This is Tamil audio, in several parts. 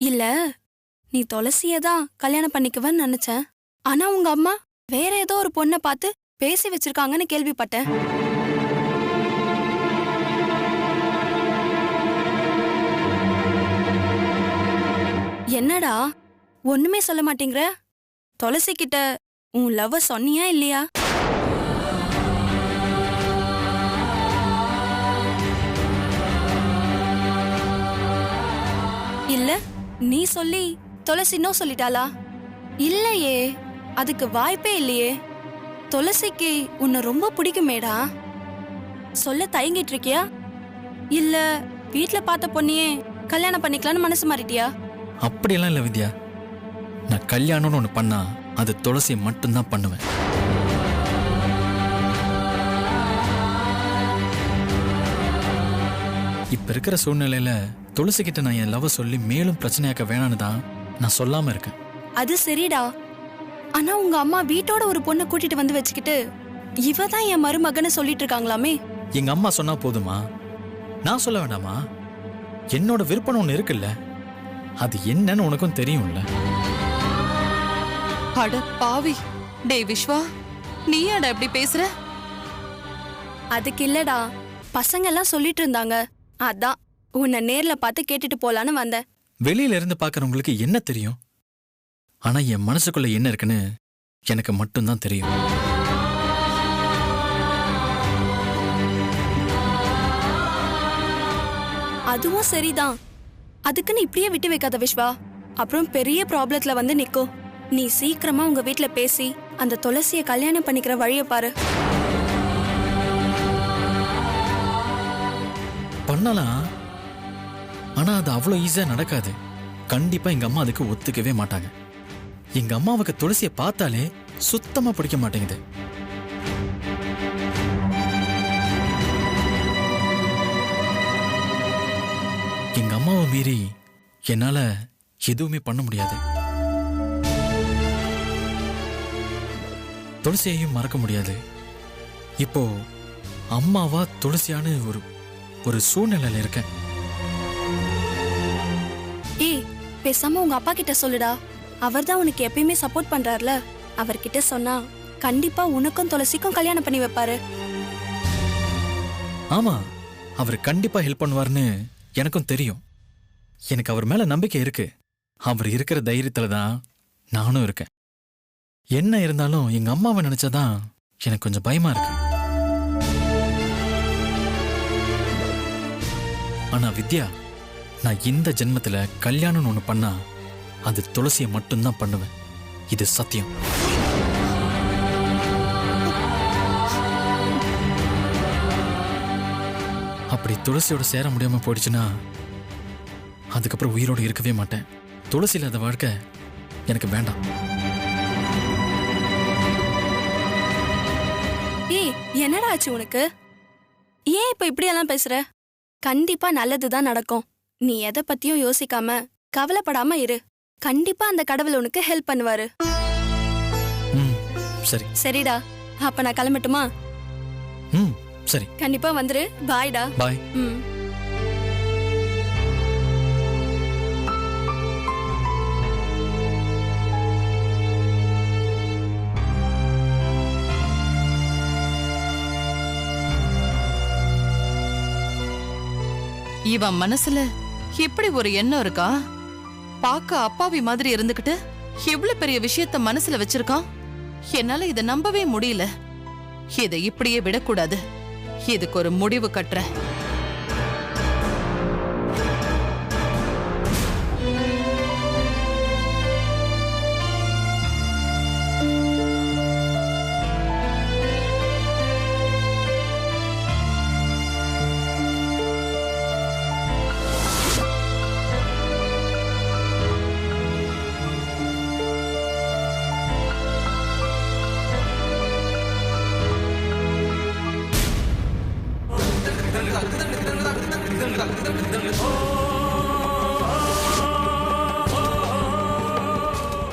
இல்ல, நீ துளசியதான் கல்யாணம் பண்ணிக்குவன்னு நினைச்சேன். ஆனா உங்க அம்மா வேற ஏதோ ஒரு பொண்ணை பார்த்து பேசி வச்சிருக்காங்கன்னு கேள்விப்பட்டேன். என்னடா ஒண்ணுமே சொல்ல மாட்டேங்கிற? துளசி கிட்ட உன் லவ் சொன்னியா இல்லையா? இல்ல, நீ சொல்லி துளசி இன்னும் சொல்லிட்டாளா? இல்லையே, அதுக்கு வாய்ப்பே இல்லையே. துளசிக்கு உன்னை ரொம்ப பிடிக்குமேடா. சொல்ல தயங்கிட்டு இருக்கியா? இல்ல வீட்ல பார்த்த பொண்ணையே கல்யாணம் பண்ணிக்கலான்னு மனசு மாறிட்டியா? அப்படியெல்லாம் இல்ல வித்யா. நான் கல்யாணம்னு ஒண்ணு பண்ணா அது துளசியை மட்டும்தான் பண்ணுவேன். இப்ப இருக்கிற சூழ்நிலையில துளசி கிட்ட நான் என் லவ் சொல்லி மேலும் பிரச்சனையாக்க வேணான்னு தான் நான் சொல்லாம இருக்கேன். அது சரிடா. ஆனா உங்க அம்மா வீட்டோட ஒரு பொண்ணை கூட்டிட்டு வந்து வச்சுக்கிட்டு இவ தான் என் மருமகன்னு சொல்லிட்டு இருக்காங்களாமே. எங்க அம்மா சொன்னா போதுமா? நான் சொல்ல வேண்டாமா? என்னோட விருப்பம் ஒண்ணு இருக்குல்ல, அது என்னன்னு உனக்கும் தெரியும்ல. அட பாவி, டே விஸ்வா, நீ அட அப்படி பேசுற? அதுக்கு இல்லடா, பசங்க எல்லாம் சொல்லிட்டு இருந்தாங்க. அதான் உன்னை நேர்ல பார்த்து கேட்டுட்டு போலான்னு வந்தேன். வெளியில இருந்து பாக்குறவங்களுக்கு என்ன தெரியும்? ஆனா என் மனசுக்குள்ள என்ன இருக்குன்னு எனக்கு மட்டும்தான் தெரியும். அதுவும் சரிதான். அதுக்குன்னு இப்படியே விட்டு வைக்காத விஸ்வா, அப்புறம் பெரிய ப்ராப்ளத்துல வந்து நிக்கும். நீ சீக்கிரமா உங்க வீட்ல பேசி அந்த துளசிய கல்யாணம் பண்ணிக்கிற வழிய பாரு. பண்ணலாம், ஆனா அது அவ்வளவு ஈஸியா நடக்காது. கண்டிப்பா எங்க அம்மா அதுக்கு ஒத்துக்கவே மாட்டாங்க. எங்க அம்மாவுக்கு துளசிய பார்த்தாலே சுத்தமா பிடிக்க மாட்டேங்குது. எங்க அம்மாவை மீறி என்னால எதுவுமே பண்ண முடியாது. துளசியையும் மறக்க முடியாது. இப்போ அம்மாவா துளசியான்னு ஒரு சூழ்நிலையில இருக்கேன். ஏய், பேசாம உங்க அப்பா கிட்ட சொல்லுடா. அவர்தான் உனக்கு எப்பயுமே சப்போர்ட் பண்றாருல. அவர்கிட்ட சொன்னா கண்டிப்பா உனக்கும் துளசிக்கும் கல்யாணம் பண்ணி வைப்பாரு. ஆமா, அவர் கண்டிப்பா ஹெல்ப் பண்ணுவார்னு எனக்கும் தெரியும். எனக்கு அவர் மேல நம்பிக்கை இருக்கு. அவர் இருக்கிற தைரியத்துல தான் நானும் இருக்கேன். என்ன இருந்தாலும் எங்க அம்மாவை நினைச்சாதான் எனக்கு கொஞ்சம் பயமா இருக்கு. ஆனா வித்யா, நான் இந்த ஜென்மத்துல கல்யாணம்னு ஒண்ணு பண்ணா அது துளசியை மட்டும்தான் பண்ணுவேன். இது சத்தியம். அப்படி துளசியோட சேர முடியாம போயிடுச்சுன்னா அதுக்கப்புறம் உயிரோடு இருக்கவே மாட்டேன். துளசி இல்லாத வாழ்க்கை எனக்கு வேண்டாம். ஏய், என்னடா ஆச்சு உனக்கு? ஏன் இப்ப இப்படி எல்லாம் பேசுற? கண்டிப்பா நல்லதுதான் நடக்கும். நீ எதை பத்தியும் யோசிக்காம கவலைப்படாம இரு. கண்டிப்பா அந்த கடவுள் உனக்கு ஹெல்ப் பண்ணுவாரு. சரி. சரிடா, அப்ப நான் கிளம்பட்டுமா? சரி. கண்டிப்பா வந்துரு. பாய்டா. பாய். இவன் மனசுல எப்படி ஒரு எண்ணம் இருக்கா? பாக்க அப்பாவி மாதிரி இருந்துகிட்டு இவ்வளவு பெரிய விஷயத்த மனசுல வச்சிருக்கான். என்னால இத நம்பவே முடியல. இதை இப்படியே விடக்கூடாது. இதுக்கு ஒரு முடிவு கட்டுறேன்.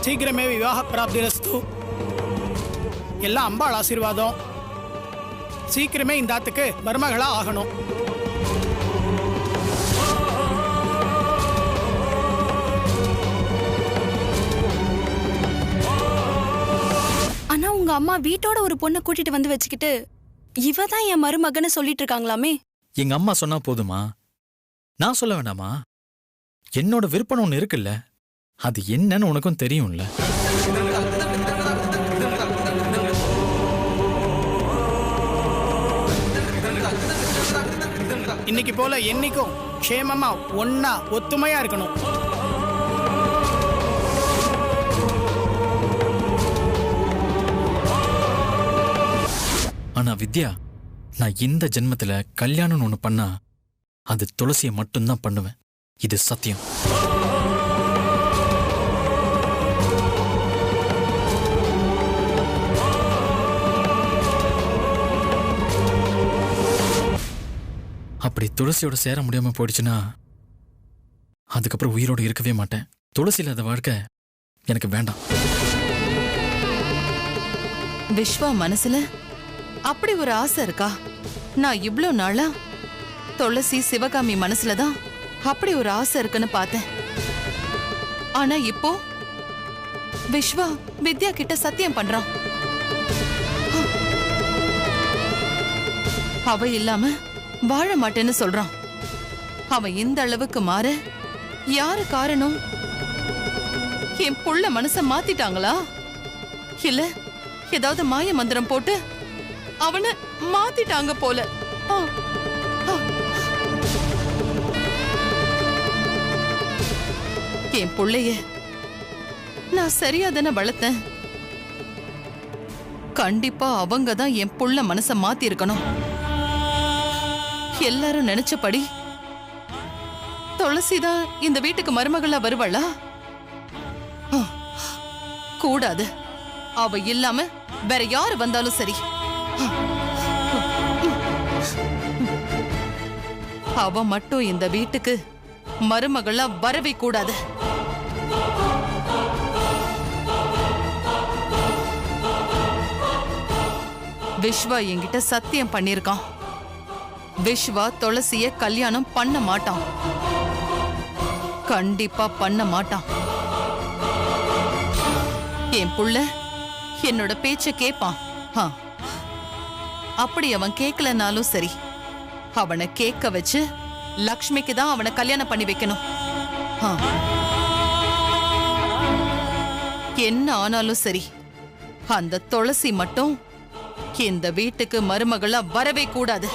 சீக்கிரமே விவாக பிராப்திரஸ்து. எல்லாம் அம்பாள் ஆசீர்வாதம். சீக்கிரமே இந்த ஆத்துக்கு மருமகளா ஆகணும். அம்மா வீட்டோட ஒரு பொண்ணை கூட்டிட்டு வந்து வச்சுக்கிட்டு இவ தான் என் மருமகன்னு சொல்லிட்டு இருக்காங்களாமே. எங்க அம்மா சொன்னா போதுமா? நான் சொல்ல வேண்டாமா? என்னோட விருப்பம் ஒண்ணு இருக்குல்ல, அது என்னன்னு உனக்கும் தெரியும்ல. இன்னைக்கு போல என்னைக்கும் க்ஷேமமா ஒன்னா ஒத்துமையா இருக்கணும். ஆனா வித்யா, நான் இந்த ஜென்மத்துல கல்யாணம்னு ஒண்ணு பண்ணா அது துளசியை மட்டும்தான் பண்ணுவேன். இது சத்தியம். அப்படி துளசியோட சேர முடியாம போயிடுச்சுன்னா அதுக்கப்புறம் உயிரோடு இருக்கவே மாட்டேன். துளசி இல்லாத வாழ்க்கை எனக்கு வேண்டாம். விஸ்வா மனசுல அப்படி ஒரு ஆசை இருக்கா? நான் இவ்ளோ நாளா துளசி சிவகாமி மனசுலதான் அப்படி ஒரு ஆசை இருக்குன்னு பார்த்தேன். ஆனா இப்போ விஸ்வா வித்யா கிட்ட சத்தியம் பண்றான். அவ இல்லாம வாழ மாட்டேன்னு சொல்றான். அவன் இந்த அளவுக்கு மாற யாரு காரணம்? என் புள்ள மனச மாத்திட்டாங்களா? இல்ல ஏதாவது மாய மந்திரம் போட்டு அவனை மாத்திட்டாங்க போல. என் புள்ளைய நான் சரியா தானே வளர்த்தேன். கண்டிப்பா அவங்க தான் என் புள்ள மனச மாத்தி இருக்கணும். எல்லாரும் நினைச்சபடி துளசிதான் இந்த வீட்டுக்கு மருமகளா வருவாளா? கூடாது. அவ இல்லாம வேற யாரு வந்தாலும் சரி, அவ மட்டும் இந்த வீட்டுக்கு மருமகளா வரவே கூடாது. விஸ்வா என்கிட்ட சத்தியம் பண்ணிருக்கான். விஸ்வா துளசிய கல்யாணம் பண்ண மாட்டான். கண்டிப்பா பண்ண மாட்டான். என் புள்ள என்னோட பேச்ச கேப்பான். அப்படி அவன் கேட்கலனாலும் சரி, அவனை கேட்க வச்சு லக்ஷ்மிக்கு தான் அவனை கல்யாணம் பண்ணி வைக்கணும். என்ன ஆனாலும் சரி, அந்த துளசி மட்டும் இந்த வீட்டுக்கு மருமகளா வரவே கூடாது.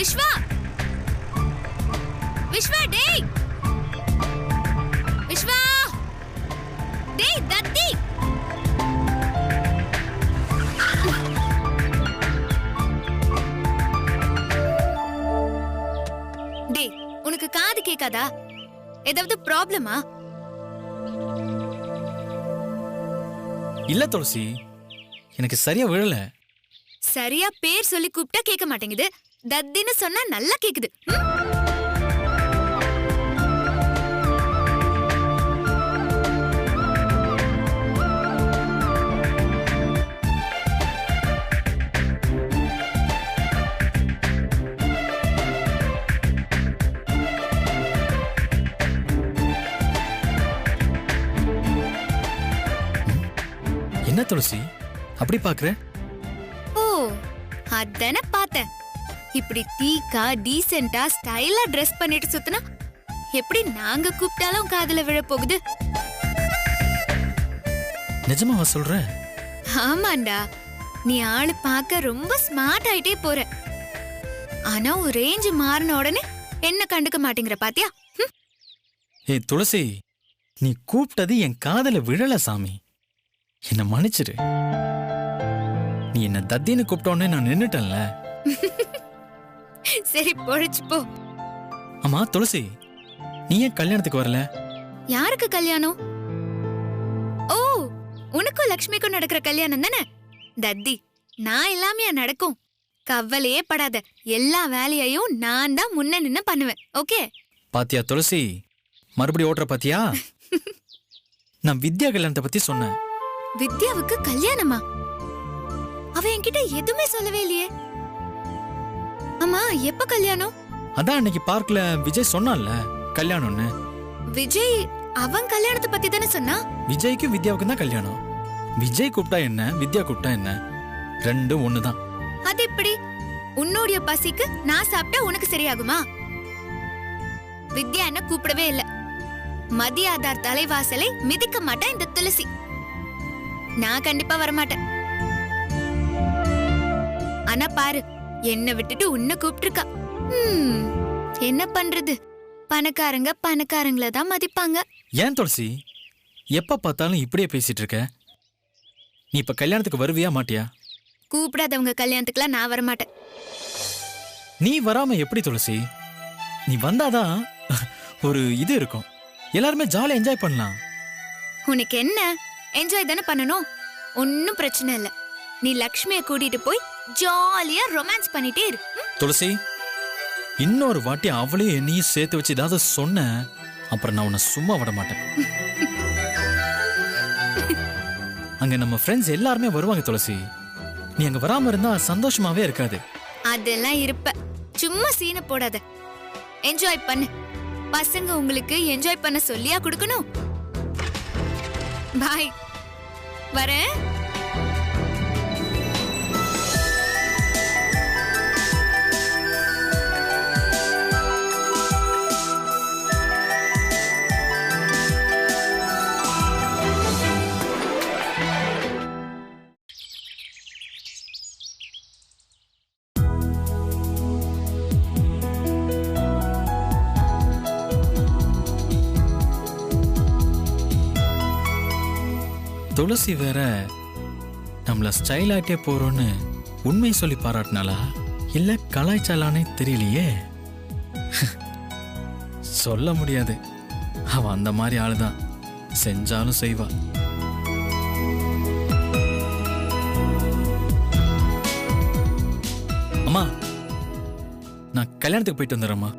விஸ்வா, விஸ்வா, டேய் விஸ்வா, டேய் தத்தி. டேய், உனக்கு காது கேட்காதா? ஏதாவது ப்ராப்ளமா? இல்ல துளசி, எனக்கு சரியா விழல. சரியா பேர் சொல்லி கூப்பிட்டா கேட்க மாட்டேங்குது. தத்தின்னு சொன்னா நல்லா கேக்குது. என்ன துளசி அப்படி பாக்குற? ஓ, அதானே பார்த்தேன். இப்படி தீக்கா டீசென்ட்டா ஸ்டைலா ட்ரெஸ் பண்ணிட்டு சுத்தினா எப்படி நாங்க கூப்பிட்டாலும் காதுல விழ போகுது? நிஜமாவா சொல்ற? ஆமாண்டா, நீ ஆளு பார்க்க ரொம்ப ஸ்மார்ட் ஆயிட்டே போற. ஆனா ஒரு ரேஞ்ச் மாறின உடனே என்ன கண்டுக்க மாட்டேங்கிற பாத்தியா? ஏய் துளசி, நீ கூப்பிட்டது என் காதல விழல சாமி. என்ன மன்னிச்சிரு. நீ என்ன தத்தின்னு கூப்பிட்டோன்னே நான் நின்னுட்டேன்ல. சரி, பொழைச்சு போ. ஆமா துளசி, நீ ஏன் கல்யாணத்துக்கு வரல? யாருக்கு கல்யாணம்? ஓ, உனக்கும் லக்ஷ்மிக்கும் நடக்கிற கல்யாணம் தானே? தத்தி, நான் எல்லாமே நடக்கும். கவலையே படாத. எல்லா வேலையையும் நான் தான் முன்ன நின்னு பண்ணுவேன். ஓகே? பாத்தியா துளசி, மறுபடியும் ஓட்டுற பாத்தியா? நான் வித்யா கல்யாணத்தை பத்தி சொன்னேன். வித்யாவுக்கு கல்யாணமா? அவ என்கிட்ட எதுவுமே சொல்லவே இல்லையே. அம்மா, எப்ப கல்யாணம்? அதான் அன்னைக்கு பார்க்ல விஜய் சொன்னான்ல கல்யாணம்னு. விஜய் அவன் கல்யாணத்தை பத்தி தானே சொன்னா? விஜய்க்கும் வித்யாவுக்கும் தான் கல்யாணம். விஜய் கூப்பிட்டா என்ன, வித்யா கூப்பிட்டா என்ன, ரெண்டும் ஒண்ணுதான். அது எப்படி? உன்னுடைய பசிக்கு நான் சாப்பிட்டா உனக்கு சரியாகுமா? வித்யா என்ன கூப்பிடவே இல்ல. மதியாதார் தலைவாசலை மிதிக்க மாட்டேன் இந்த துளசி. நான் கண்டிப்பா வரமாட்டேன். ஆனா பாரு, என்ன விட்டுட்டு உன்னை கூப்பிட்டுருக்கா. என்ன பண்றது? பணக்காரங்க பணக்காரங்கள தான் மதிப்பாங்க. ஏன் துளசி எப்ப பார்த்தாலும் இப்படியே பேசிட்டு இருக்க? நீ இப்ப கல்யாணத்துக்கு வருவியா மாட்டியா? கூப்பிடாதவங்க கல்யாணத்துக்குலாம் நான் வரமாட்டேன். நீ வராம எப்படி துளசி? நீ வந்தாதான் ஒரு இது இருக்கும், எல்லாருமே ஜாலியா என்ஜாய் பண்ணலாம். உனக்கு என்ன என்ஜாய் தானே பண்ணணும்? ஒன்னும் பிரச்சனை இல்ல. நீ லக்ஷ்மியை கூட்டிட்டு போய் ஜாலியா ரொமான்ஸ் பண்ணிட்டே இரு. துளசி, இன்னொரு வாட்டி அவளையும் என்னையும் சேர்த்து வச்சு ஏதாவது சொன்ன, அப்புறம் நான் உன்னை சும்மா விட மாட்டேன். அங்க நம்ம ஃப்ரெண்ட்ஸ் எல்லாருமே வருவாங்க துளசி. நீ அங்க வராம இருந்தா சந்தோஷமாவே இருக்காது. அதெல்லாம் இருப்ப. சும்மா சீனை போடாத. என்ஜாய் பண்ணு. பசங்க உங்களுக்கு என்ஜாய் பண்ண சொல்லியா கொடுக்கணும்? பாய், வரேன். துளசி வேற நம்மள ஸ்டைல் ஆட்டே போறோன்னு உண்மை சொல்லி பாராட்டினாளா இல்ல கலாய்ச்சாலானே தெரியலையே. சொல்ல முடியாது. அவ அந்த மாதிரி ஆளுதான், செஞ்சாலும் செய்வா. அம்மா, நான் கல்யாணத்துக்கு போயிட்டு வந்துடுறேம்மா.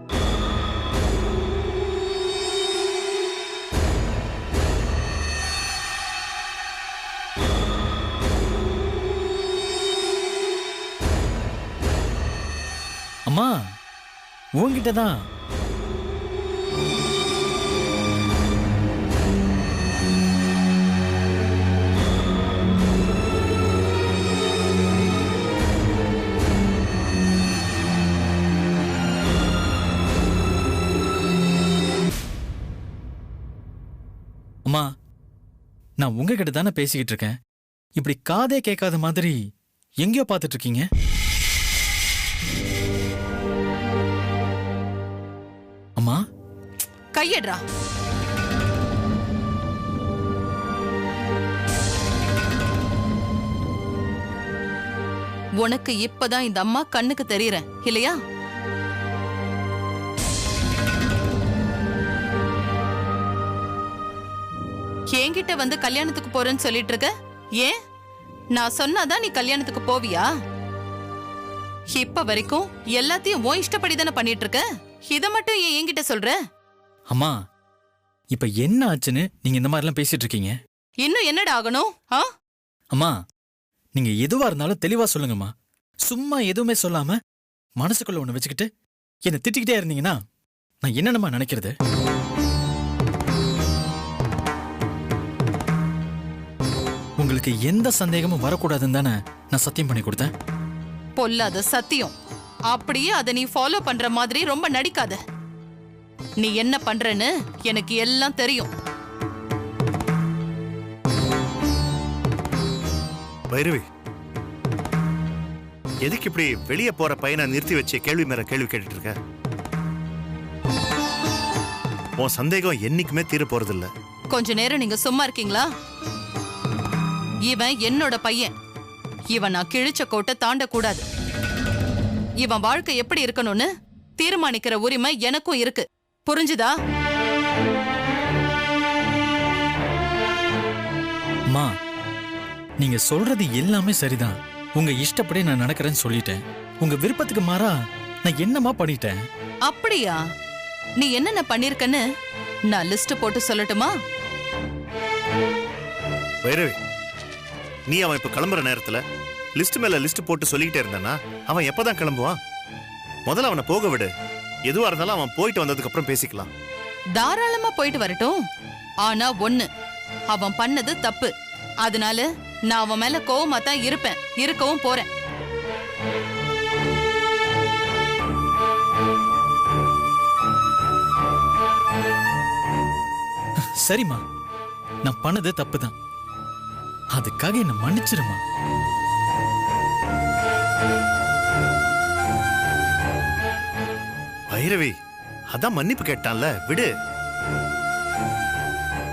அம்மா, உன்கிட்ட தான். அம்மா, நான் உங்ககிட்ட தானே பேசிக்கிட்டு இருக்கேன். இப்படி காதே கேட்காத மாதிரி எங்கேயோ பார்த்துட்டு இருக்கீங்க. அம்மா, கையடுறா. உனக்கு இப்பதான் இந்த அம்மா கண்ணுக்கு தெரியறேன் இல்லையா? என்கிட்ட வந்து கல்யாணத்துக்கு போறேன்னு சொல்லிட்டு இருக்க. ஏன்? நான் சொன்னாதான் நீ கல்யாணத்துக்கு போவியா? இப்ப வரைக்கும் எல்லாத்தையும் உன் இஷ்டப்படி தானே பண்ணிட்டு இருக்க. இத மட்டும் ஏன் என்கிட்ட சொல்ற? அம்மா, இப்ப என்ன ஆச்சுன்னு நீங்க இந்த மாதிரிலாம் பேசிட்டு இருக்கீங்க? இன்னும் என்னடா ஆகணும்? அம்மா, நீங்க எதுவா இருந்தாலும் தெளிவா சொல்லுங்கம்மா. சும்மா எதுவுமே சொல்லாம மனசுக்குள்ள ஒண்ணு வச்சுக்கிட்டு என்ன திட்டிக்கிட்டே இருந்தீங்கன்னா நான் என்னென்னமா நினைக்கிறது? உங்களுக்கு எந்த சந்தேகமும் வரக்கூடாதுன்னு தானே நான் சத்தியம் பண்ணி கொடுத்தேன். பொல்லாத சத்தியம். அப்படியே அதை நீ ஃபாலோ பண்ற மாதிரி ரொம்ப நடிக்காத. நீ என்ன பண்றன்னு எனக்கு எல்லாம் தெரியும். பைரவி, எதுக்கு இப்படி வெளியே போற பையனை நிறுத்தி வச்சு கேள்வி மேல கேள்வி கேட்டுட்டு இருக்க? உன் சந்தேகம் என்னைக்குமே தீர போறதில்ல. கொஞ்ச நேரம் நீங்க சும்மா இருக்கீங்களா? இவன் என்னோட பையன். இவன் நான் கிழிச்ச கோட்டை தாண்டக்கூடாது. இவன் வாழ்க்கை எப்படி இருக்கணும்னு தீர்மானிக்கிற உரிமை எனக்கும் இருக்கு. புரிஞ்சுதா? அம்மா, நீங்க சொல்றது எல்லாமே சரிதான். உங்க இஷ்டப்படி நான் நடக்கிறேன்னு சொல்லிட்டேன். உங்க விருப்பத்துக்கு மாறா நான் என்னமா பண்ணிட்டேன்? அப்படியா? நீ என்னென்ன பண்ணிருக்கன்னு நான் லிஸ்ட் போட்டு சொல்லட்டுமா? பைரவி, நீ அவன் இப்ப கிளம்புற நேரத்துல லிஸ்ட் மேல லிஸ்ட் போட்டு சொல்லிக்கிட்டே இருந்தானா அவன் எப்பதான் கிளம்புவான்? முதல்ல அவனை போக விடு. எதுவா இருந்தாலும் அவன் போயிட்டு வந்ததுக்கு அப்புறம் பேசிக்கலாம். தாராளமா போயிட்டு வரட்டும். ஆனா ஒண்ணு, அவன் பண்ணது தப்பு. அதனால நான் அவன் மேல கோவமா தான் இருப்பேன், இருக்கவும் போறேன். சரிம்மா, நான் பண்ணது தப்புதான். அதுக்காக என்ன மன்னிச்சிருமா. பைரவி, அதான் மன்னிப்பு கேட்டான்ல, விடு.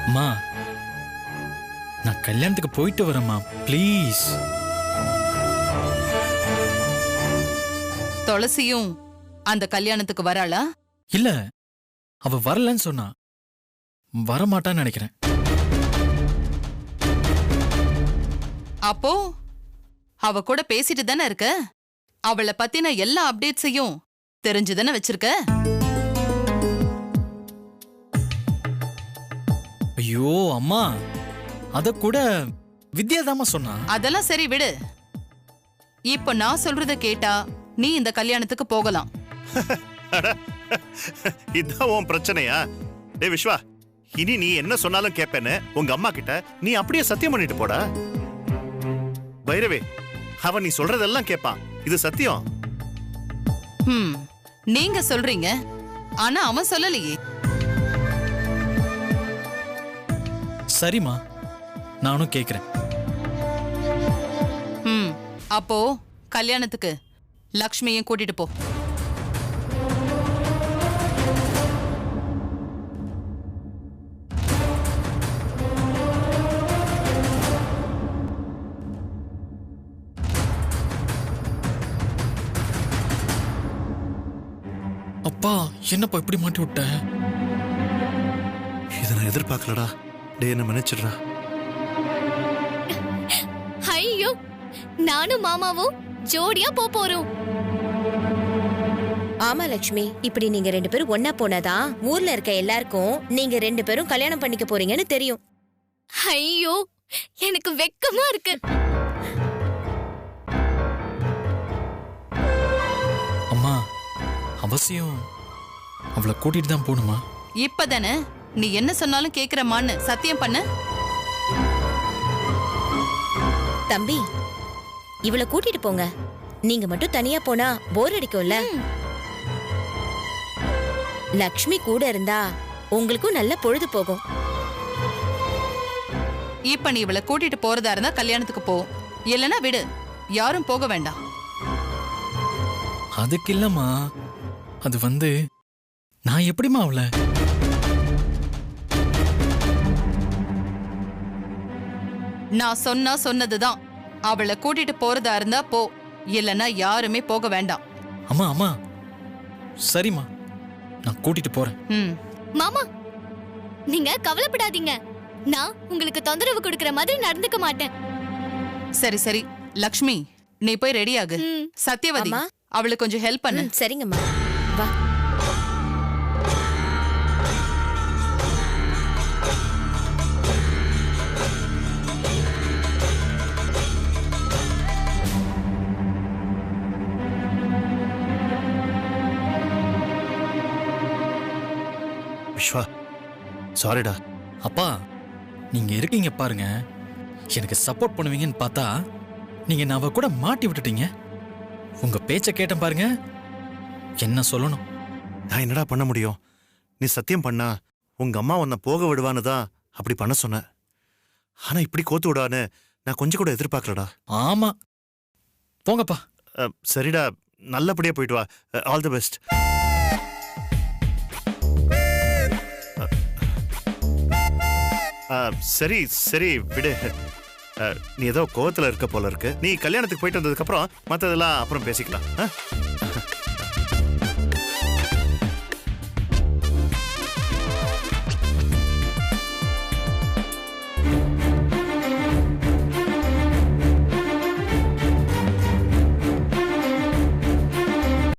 அம்மா, நான் கல்யாணத்துக்கு போயிட்டு வரேம்மா, ப்ளீஸ். துளசியும் அந்த கல்யாணத்துக்கு வராளா? இல்ல, அவ வரலன்னு சொன்னா. வரமாட்டான்னு நினைக்கிறேன். அப்போ அவ கூட பேசிட்டு தானே இருக்க? அவளை பத்தின எல்லா அப்டேட்ஸையும் தெரிஞ்சுதானே வச்சிருக்க? ஐயோ அம்மா, அத கூட வித்யாதாமா சொன்னா. அதெல்லாம் சரி, விடு. இப்ப நான் சொல்றத கேட்டா நீ இந்த கல்யாணத்துக்கு போகலாம். இதான் உன் பிரச்சனையா? டே விஸ்வா, இனி நீ என்ன சொன்னாலும் கேட்பேன்னு உங்க அம்மா கிட்ட நீ அப்படியே சத்தியம் பண்ணிட்டு போடா. பைரவி, அவன் நீ சொல்றதெல்லாம் கேட்பான், இது சத்தியம். நீங்க சொல்றீங்க, ஆனா அவன் சொல்லலையே. சரிம்மா, நானும் கேக்குறேன். அப்போ கல்யாணத்துக்கு லக்ஷ்மியும் கூட்டிட்டு போ. அப்பா, என்னப்பா இப்படி மாட்டி விட்ட? இதை நான் எதிர்பார்க்கலடா. டே, என்ன மன்னிச்சிடுறா. ஐயோ, நானும் மாமாவும் ஜோடியா போறோம். ஆமா லட்சுமி, இப்படி நீங்க 2 பேரும் ஒன்னா போனாதான் ஊர்ல இருக்க எல்லாருக்கும் நீங்க 2 பேரும் கல்யாணம் பண்ணிக்க போறீங்கன்னு தெரியும். ஐயோ, எனக்கு வெக்கமா இருக்கு. அம்மா, அவசியம் அவளை கூட்டிட்டு தான் போகணுமா? இப்பதானே நீ என்ன சொன்னாலும் கேக்குறமான்னு சத்தியம் பண்ண. தம்பி, இவளை கூட்டிட்டு போங்க. நீங்க மட்டும் தனியா போனா போர் அடிக்கும்ல. லக்ஷ்மி கூட இருந்தா உங்களுக்கும் நல்ல பொழுது போகும். இப்ப நீ இவளை கூட்டிட்டு போறதா இருந்தா கல்யாணத்துக்கு போ, இல்லனா விடு, யாரும் போக வேண்டாம். அதுக்கு இல்லம்மா, அது நான் எப்படிமா அவளை? நான் சொன்னதுதான். அவளை கூட்டிட்டு போறதா இருந்தா போ, இல்லனா யாருமே போக வேண்டாம். அம்மா அம்மா, சரிம்மா, நான் கூட்டிட்டு போறேன். மாமா, நீங்க கவலைப்படாதீங்க. நான் உங்களுக்கு தொந்தரவு கொடுக்கற மாதிரி நடந்துக்க மாட்டேன். சரி சரி, லக்ஷ்மி நீ போய் ரெடி ஆகு. சத்யவதி, அவளுக்கு கொஞ்சம் ஹெல்ப் பண்ணு. சரிங்கம்மா, வா. விஸ்வா, சாரிடா. அப்பா, நீங்க இருக்கீங்க பாருங்க, எனக்கு சப்போர்ட் பண்ணுவீங்கன்னு பார்த்தா நீங்க நான் அவ கூட மாட்டி விட்டுட்டீங்க. உங்க பேச்ச கேட்டேன் பாருங்க, என்ன சொல்லணும்? நான் என்னடா பண்ண முடியும்? நீ சத்தியம் பண்ணா உங்க அம்மா உன்னை போக விடுவான்னு தான் அப்படி பண்ண சொன்ன. ஆனா இப்படி கோத்து விடான்னு நான் கொஞ்சம் கூட எதிர்பார்க்கலடா. ஆமா, போங்கப்பா. சரிடா, நல்லபடியா போயிட்டு வா. All the best. சரி சரி, விடு. நீ ஏதோ கோவத்துல இருக்க போல இருக்கு. நீ கல்யாணத்துக்கு போயிட்டு வந்ததுக்கு அப்புறம் மத்ததெல்லாம் அப்புறம் பேசிக்கலாம்.